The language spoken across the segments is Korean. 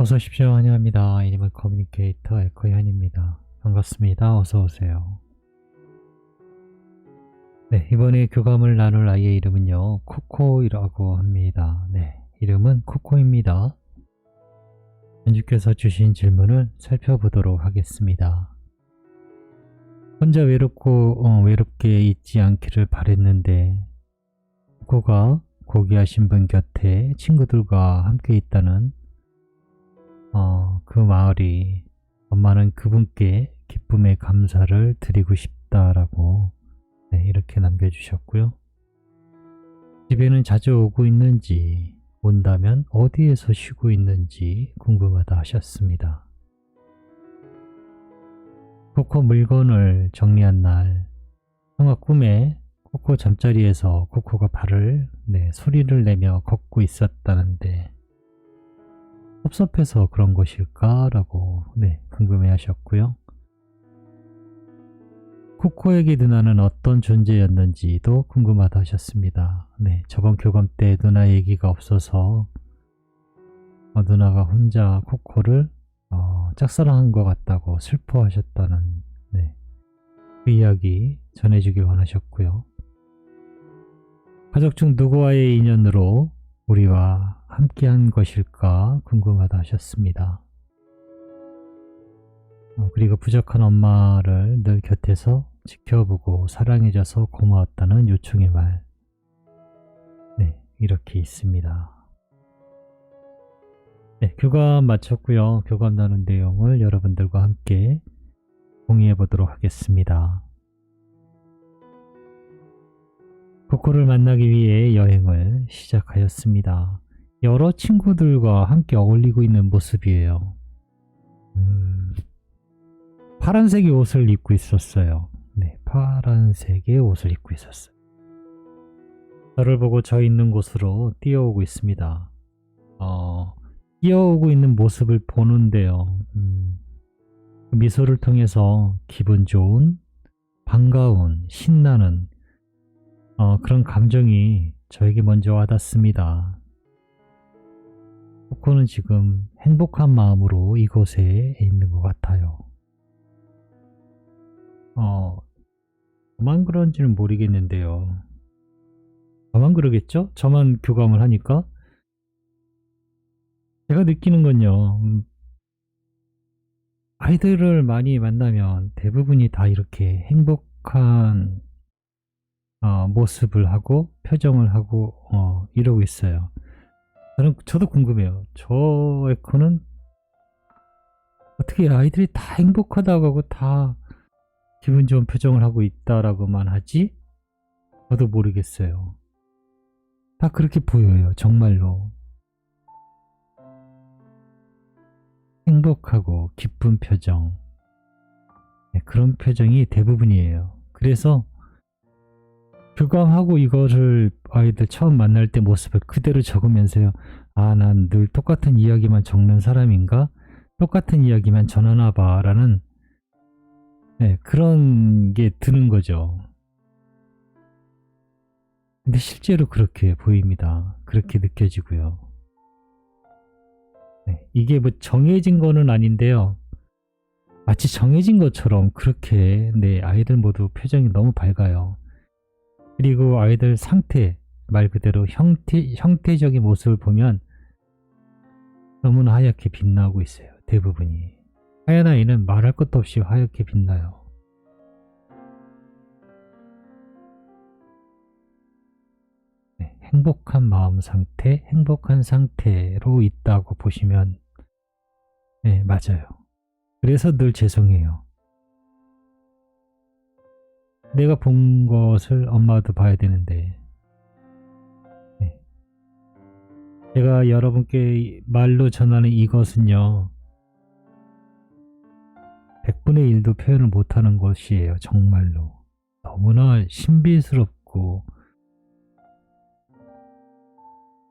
어서 오십시오. 환영합니다. 애니멀 커뮤니케이터 에코현입니다. 반갑습니다. 어서 오세요. 네, 이번에 교감을 나눌 아이의 이름은요, 코코이라고 합니다. 네, 이름은 코코입니다. 연주께서 주신 질문을 살펴보도록 하겠습니다. 혼자 외롭게 있지 않기를 바랬는데 코코가 고귀하신 분 곁에 친구들과 함께 있다는 그 말이 엄마는 그분께 기쁨의 감사를 드리고 싶다라고 이렇게 남겨주셨고요. 집에는 자주 오고 있는지, 온다면 어디에서 쉬고 있는지 궁금하다 하셨습니다. 코코 물건을 정리한 날, 형아 꿈에 코코 잠자리에서 코코가 소리를 내며 걷고 있었다는데 섭섭해서 그런 것일까? 라고 궁금해 하셨고요. 코코에게 누나는 어떤 존재였는지도 궁금하다 하셨습니다. 저번 교감 때 누나 얘기가 없어서 누나가 혼자 코코를 짝사랑한 것 같다고 슬퍼하셨다는 그 이야기 전해주길 원하셨고요. 가족 중 누구와의 인연으로 우리와 함께한 것일까 궁금하다 하셨습니다. 그리고 부족한 엄마를 늘 곁에서 지켜보고 사랑해줘서 고마웠다는 요청의 말. 이렇게 있습니다. 교감 마쳤고요. 교감 나눈 내용을 여러분들과 함께 공유해 보도록 하겠습니다. 코코를 만나기 위해 여행을 시작하였습니다. 여러 친구들과 함께 어울리고 있는 모습이에요. 파란색의 옷을 입고 있었어요. 파란색의 옷을 입고 있었어요. 저를 보고 저 있는 곳으로 뛰어오고 있습니다. 뛰어오고 있는 모습을 보는데요. 그 미소를 통해서 기분 좋은, 반가운, 신나는 그런 감정이 저에게 먼저 와닿습니다. 코코는 지금 행복한 마음으로 이곳에 있는 것 같아요. 저만 그런지는 모르겠는데요. 저만 그러겠죠? 저만 교감을 하니까? 제가 느끼는 건요, 아이들을 많이 만나면 대부분이 다 이렇게 행복한 모습을 하고 표정을 하고 이러고 있어요. 저도 궁금해요. 저 에코는 어떻게 아이들이 다 행복하다고 하고 다 기분 좋은 표정을 하고 있다라고만 하지? 저도 모르겠어요. 다 그렇게 보여요. 정말로. 행복하고 기쁜 표정. 그런 표정이 대부분이에요. 그래서 교감하고 이거를 아이들 처음 만날 때 모습을 그대로 적으면서요. 난 늘 똑같은 이야기만 적는 사람인가? 똑같은 이야기만 전하나 봐 라는 그런 게 드는 거죠. 근데 실제로 그렇게 보입니다. 그렇게 느껴지고요. 이게 뭐 정해진 거는 아닌데요. 마치 정해진 것처럼 그렇게 아이들 모두 표정이 너무 밝아요. 그리고 아이들 상태, 말 그대로 형태적인 모습을 보면 너무나 하얗게 빛나고 있어요. 대부분이. 하얀 아이는 말할 것도 없이 하얗게 빛나요. 행복한 마음 상태, 행복한 상태로 있다고 보시면 맞아요. 그래서 늘 죄송해요. 내가 본 것을 엄마도 봐야 되는데 제가 여러분께 말로 전하는 이것은요 100분의 1도 표현을 못하는 것이에요. 정말로 너무나 신비스럽고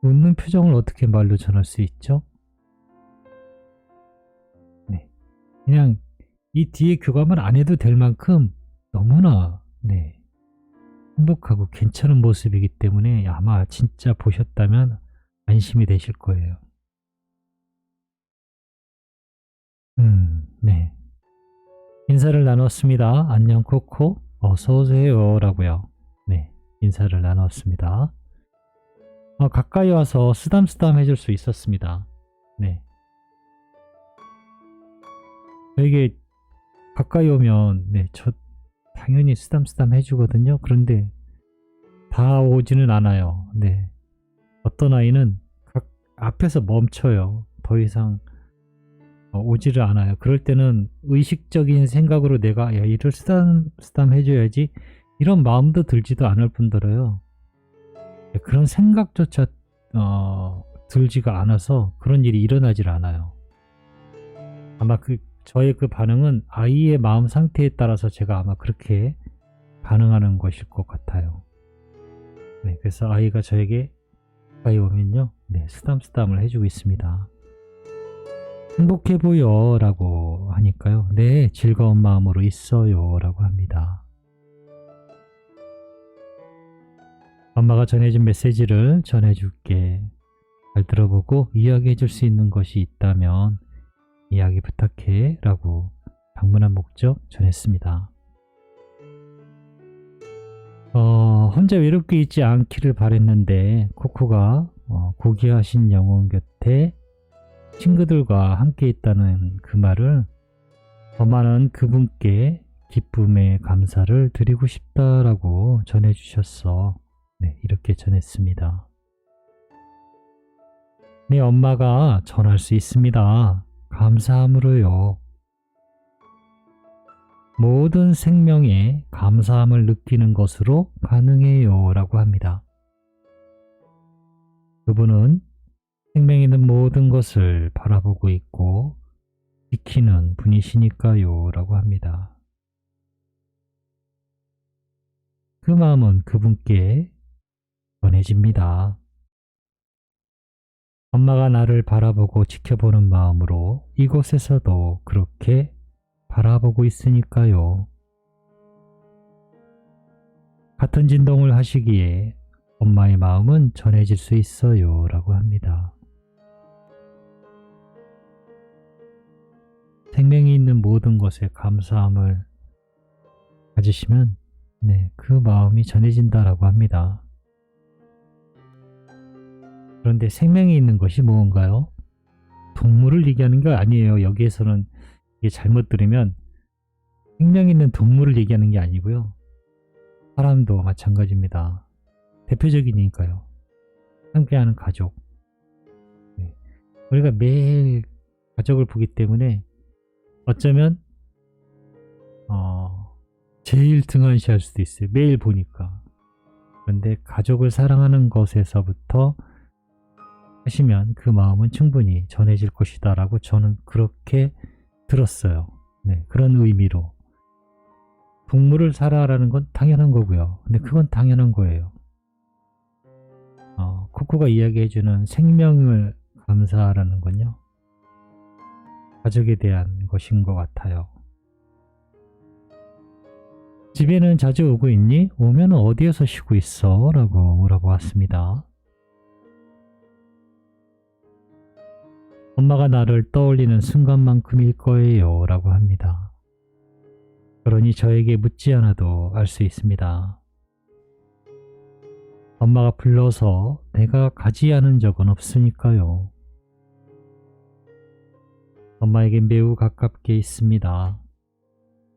웃는 표정을 어떻게 말로 전할 수 있죠? 그냥 이 뒤에 교감을 안 해도 될 만큼 너무나 행복하고 괜찮은 모습이기 때문에 아마 진짜 보셨다면 안심이 되실 거예요. 네. 인사를 나눴습니다. 안녕 코코 어서오세요 라고요. 네. 인사를 나눴습니다. 가까이 와서 쓰담쓰담 해줄 수 있었습니다. 네. 이게 가까이 오면 네, 저 당연히 쓰담쓰담 해주거든요. 그런데 다 오지는 않아요. 네. 어떤 아이는 앞에서 멈춰요. 더 이상 오지를 않아요. 그럴 때는 의식적인 생각으로 내가 야 이를 쓰담쓰담 해줘야지 이런 마음도 들지도 않을 뿐더러요. 네, 그런 생각조차 들지가 않아서 그런 일이 일어나질 않아요. 아마 저의 그 반응은 아이의 마음 상태에 따라서 제가 아마 그렇게 반응하는 것일 것 같아요. 네, 그래서 아이가 저에게 가까이 오면요, 네, 쓰담쓰담을 해주고 있습니다. 행복해 보여 라고 하니까요, 네, 즐거운 마음으로 있어요 라고 합니다. 엄마가 전해준 메시지를 전해줄게. 잘 들어보고 이야기해 줄 수 있는 것이 있다면 이야기 부탁해 라고 방문한 목적 전했습니다. 혼자 외롭게 있지 않기를 바랬는데 코코가 고귀하신 영혼 곁에 친구들과 함께 있다는 그 말을 엄마는 그분께 기쁨의 감사를 드리고 싶다라고 전해주셨어. 네, 이렇게 전했습니다. 네, 엄마가 전할 수 있습니다. 감사함으로요. 모든 생명에 감사함을 느끼는 것으로 가능해요 라고 합니다. 그분은 생명에 있는 모든 것을 바라보고 있고 지키는 분이시니까요 라고 합니다. 그 마음은 그분께 전해집니다. 엄마가 나를 바라보고 지켜보는 마음으로 이곳에서도 그렇게 바라보고 있으니까요. 같은 진동을 하시기에 엄마의 마음은 전해질 수 있어요 라고 합니다. 생명이 있는 모든 것에 감사함을 가지시면 네, 그 마음이 전해진다라고 합니다. 그런데 생명이 있는 것이 무언가요? 동물을 얘기하는 게 아니에요. 여기에서는 이게 잘못 들으면 생명 있는 동물을 얘기하는 게 아니고요. 사람도 마찬가지입니다. 대표적이니까요. 함께하는 가족. 네. 우리가 매일 가족을 보기 때문에 어쩌면 제일 등한시할 수도 있어요. 매일 보니까. 그런데 가족을 사랑하는 것에서부터 하시면 그 마음은 충분히 전해질 것이다 라고 저는 그렇게 들었어요. 네, 그런 의미로. 동물을 사랑하라는 건 당연한 거고요. 근데 그건 당연한 거예요. 코코가 이야기해주는 생명을 감사하라는 건요. 가족에 대한 것인 것 같아요. 집에는 자주 오고 있니? 오면 어디에서 쉬고 있어? 라고 물어보았습니다. 엄마가 나를 떠올리는 순간만큼일 거예요 라고 합니다. 그러니 저에게 묻지 않아도 알 수 있습니다. 엄마가 불러서 내가 가지 않은 적은 없으니까요. 엄마에게 매우 가깝게 있습니다.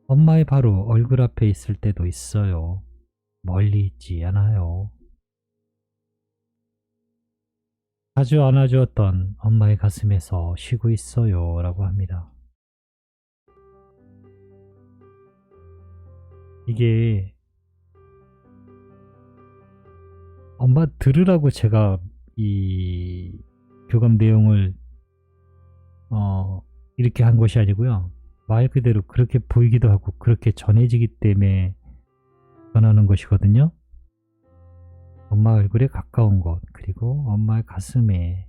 엄마의 바로 얼굴 앞에 있을 때도 있어요. 멀리 있지 않아요. 자주 안아주었던 엄마의 가슴에서 쉬고 있어요 라고 합니다. 이게 엄마 들으라고 제가 이 교감 내용을 이렇게 한 것이 아니고요. 말 그대로 그렇게 보이기도 하고 그렇게 전해지기 때문에 전하는 것이거든요. 엄마 얼굴에 가까운 곳 그리고 엄마의 가슴에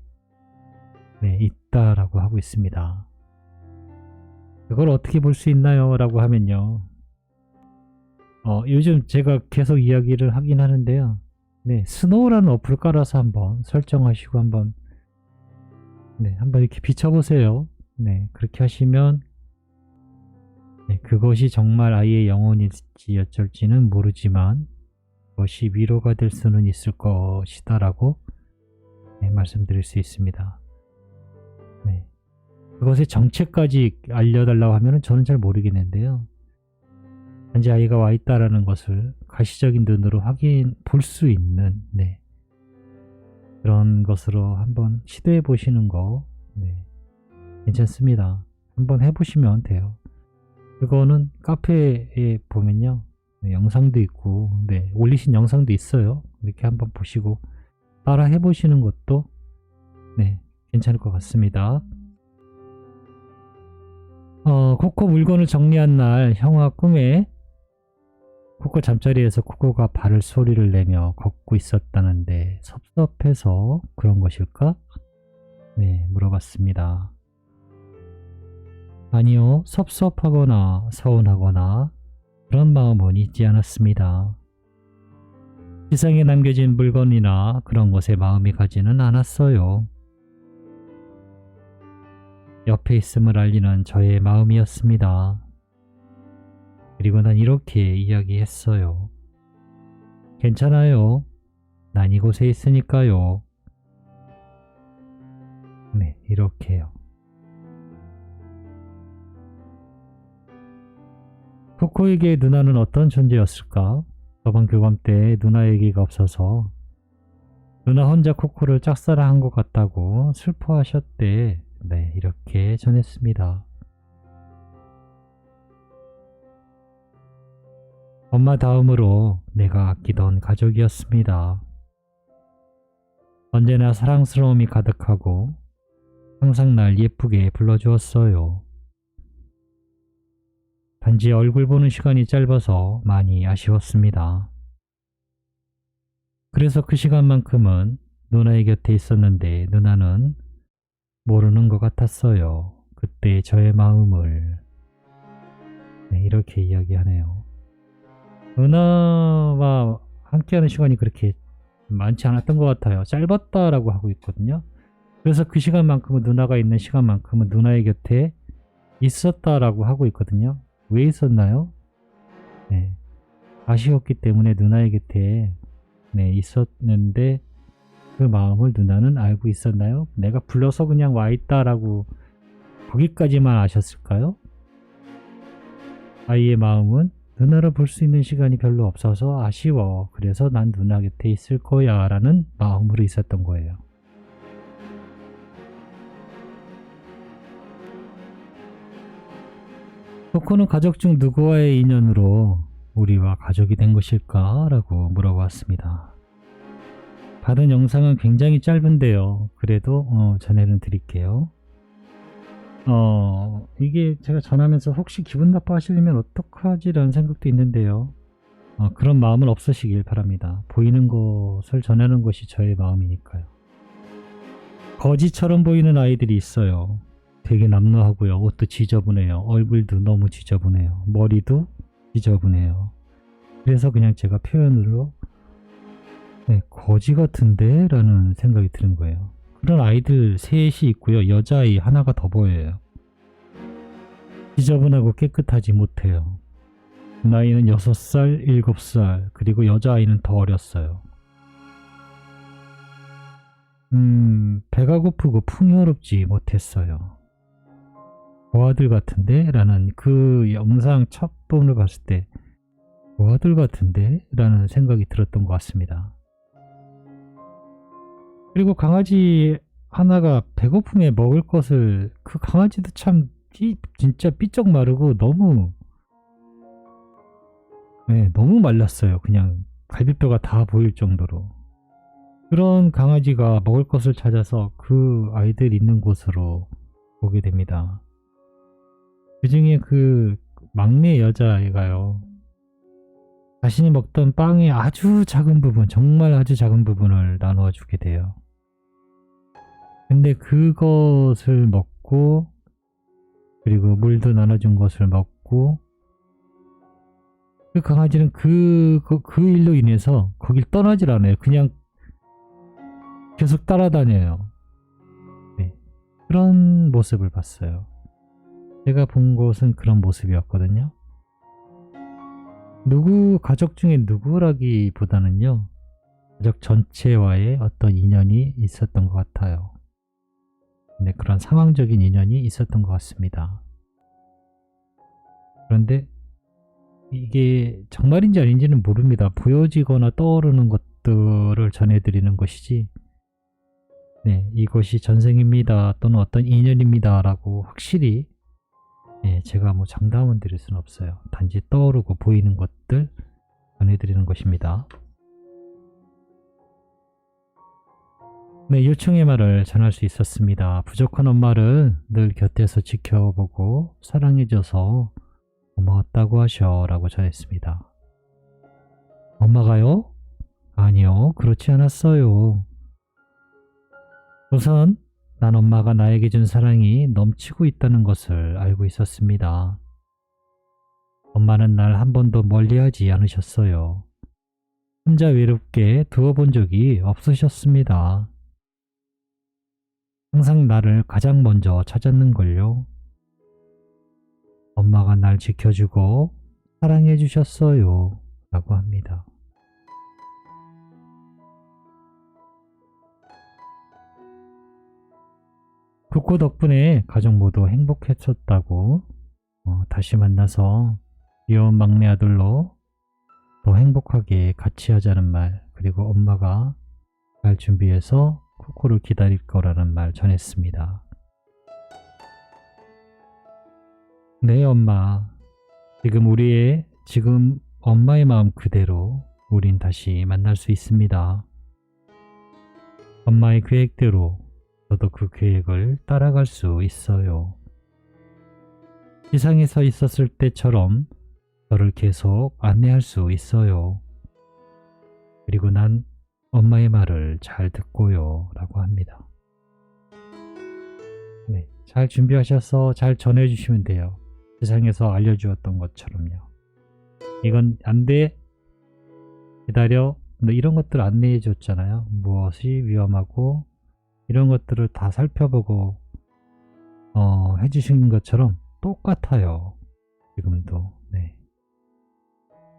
네, 있다라고 하고 있습니다. 그걸 어떻게 볼 수 있나요? 라고 하면요. 요즘 제가 계속 이야기를 하긴 하는데요. 네, 스노우라는 어플 깔아서 한번 설정하시고 한번 이렇게 비춰보세요. 네, 그렇게 하시면 네, 그것이 정말 아이의 영혼일지 어쩔지는 모르지만 그것이 위로가 될 수는 있을 것이다 라고 네, 말씀드릴 수 있습니다. 네. 그것의 정체까지 알려달라고 하면 저는 잘 모르겠는데요. 단지 아이가 와 있다라는 것을 가시적인 눈으로 볼 수 있는 네, 그런 것으로 한번 시도해 보시는 거 네, 괜찮습니다. 한번 해보시면 돼요. 그거는 카페에 보면요 네, 영상도 있고 네, 올리신 영상도 있어요. 이렇게 한번 보시고 따라 해보시는 것도 네, 괜찮을 것 같습니다. 코코 물건을 정리한 날 형아 꿈에 코코 잠자리에서 코코가 발을 소리를 내며 걷고 있었다는데 섭섭해서 그런 것일까? 네, 물어봤습니다. 아니요, 섭섭하거나 서운하거나 그런 마음은 있지 않았습니다. 지상에 남겨진 물건이나 그런 것에 마음이 가지는 않았어요. 옆에 있음을 알리는 저의 마음이었습니다. 그리고 난 이렇게 이야기했어요. 괜찮아요. 난 이곳에 있으니까요. 네, 이렇게요. 코코에게 누나는 어떤 존재였을까? 저번 교감 때 누나 얘기가 없어서 누나 혼자 코코를 짝사랑한 것 같다고 슬퍼하셨대. 네, 이렇게 전했습니다. 엄마 다음으로 내가 아끼던 가족이었습니다. 언제나 사랑스러움이 가득하고 항상 날 예쁘게 불러주었어요. 단지 얼굴 보는 시간이 짧아서 많이 아쉬웠습니다. 그래서 그 시간만큼은 누나의 곁에 있었는데 누나는 모르는 것 같았어요. 그때 저의 마음을. 네, 이렇게 이야기하네요. 누나와 함께하는 시간이 그렇게 많지 않았던 것 같아요. 짧았다라고 하고 있거든요. 그래서 그 시간만큼은 누나가 있는 시간만큼은 누나의 곁에 있었다라고 하고 있거든요. 왜 있었나요? 네, 아쉬웠기 때문에 누나의 곁에 네, 있었는데 그 마음을 누나는 알고 있었나요? 내가 불러서 그냥 와 있다라고 거기까지만 아셨을까요? 아이의 마음은 누나를 볼 수 있는 시간이 별로 없어서 아쉬워. 그래서 난 누나 곁에 있을 거야 라는 마음으로 있었던 거예요. 코코는 가족 중 누구와의 인연으로 우리와 가족이 된 것일까? 라고 물어봤습니다. 받은 영상은 굉장히 짧은데요. 그래도 전해는 드릴게요. 이게 제가 전하면서 혹시 기분 나빠하시려면 어떡하지? 라는 생각도 있는데요. 그런 마음은 없으시길 바랍니다. 보이는 것을 전하는 것이 저의 마음이니까요. 거지처럼 보이는 아이들이 있어요. 되게 남루하고요. 옷도 지저분해요. 얼굴도 너무 지저분해요. 머리도 지저분해요. 그래서 그냥 제가 표현으로 네, 거지 같은데? 라는 생각이 드는 거예요. 그런 아이들 셋이 있고요. 여자아이 하나가 더 보여요. 지저분하고 깨끗하지 못해요. 나이는 6살, 7살, 그리고 여자아이는 더 어렸어요. 배가 고프고 풍요롭지 못했어요. 고아들 같은데? 라는 그 영상 첫 번을 봤을 때 고아들 같은데? 라는 생각이 들었던 것 같습니다. 그리고 강아지 하나가 배고픔에 먹을 것을 그 강아지도 참 진짜 삐쩍 마르고 너무 너무 말랐어요. 그냥 갈비뼈가 다 보일 정도로. 그런 강아지가 먹을 것을 찾아서 그 아이들 있는 곳으로 오게 됩니다. 그 중에 그 막내 여자아이가요. 자신이 먹던 빵의 아주 작은 부분, 정말 아주 작은 부분을 나누어 주게 돼요. 근데 그것을 먹고 그리고 물도 나눠준 것을 먹고 그 강아지는 그 일로 인해서 거길 떠나질 않아요. 그냥 계속 따라다녀요. 네, 그런 모습을 봤어요. 제가 본 곳은 그런 모습이었거든요. 가족 중에 누구라기보다는요, 가족 전체와의 어떤 인연이 있었던 것 같아요. 네, 그런 상황적인 인연이 있었던 것 같습니다. 그런데 이게 정말인지 아닌지는 모릅니다. 보여지거나 떠오르는 것들을 전해드리는 것이지, 네, 이것이 전생입니다 또는 어떤 인연입니다 라고 확실히, 네, 제가 뭐 장담은 드릴 수는 없어요. 단지 떠오르고 보이는 것들 전해드리는 것입니다. 네, 요청의 말을 전할 수 있었습니다. 부족한 엄마를 늘 곁에서 지켜보고 사랑해줘서 고마웠다고 하셔 라고 전했습니다. 엄마가요? 아니요, 그렇지 않았어요. 우선 난 엄마가 나에게 준 사랑이 넘치고 있다는 것을 알고 있었습니다. 엄마는 날 한 번도 멀리하지 않으셨어요. 혼자 외롭게 두어본 적이 없으셨습니다. 항상 나를 가장 먼저 찾았는걸요. 엄마가 날 지켜주고 사랑해 주셨어요 라고 합니다. 쿠쿠 덕분에 가족 모두 행복했었다고, 다시 만나서 귀여운 막내 아들로 더 행복하게 같이 하자는 말, 그리고 엄마가 잘 준비해서 쿠쿠를 기다릴 거라는 말 전했습니다. 네, 엄마. 지금 엄마의 마음 그대로 우린 다시 만날 수 있습니다. 엄마의 계획대로 저도 그 계획을 따라갈 수 있어요. 지상에서 있었을 때처럼 저를 계속 안내할 수 있어요. 그리고 난 엄마의 말을 잘 듣고요 라고 합니다. 네, 잘 준비하셔서 잘 전해주시면 돼요. 세상에서 알려주었던 것처럼요. 이건 안 돼, 기다려, 이런 것들 안내해 줬잖아요. 무엇이 위험하고 이런 것들을 다 살펴보고 해주신 것처럼 똑같아요. 지금도. 네.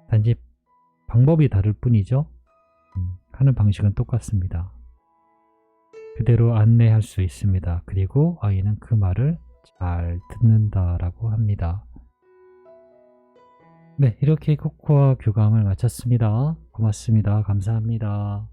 단지 방법이 다를 뿐이죠. 하는 방식은 똑같습니다. 그대로 안내할 수 있습니다. 그리고 아이는 그 말을 잘 듣는다라고 합니다. 네, 이렇게 코코아 교감을 마쳤습니다. 고맙습니다. 감사합니다.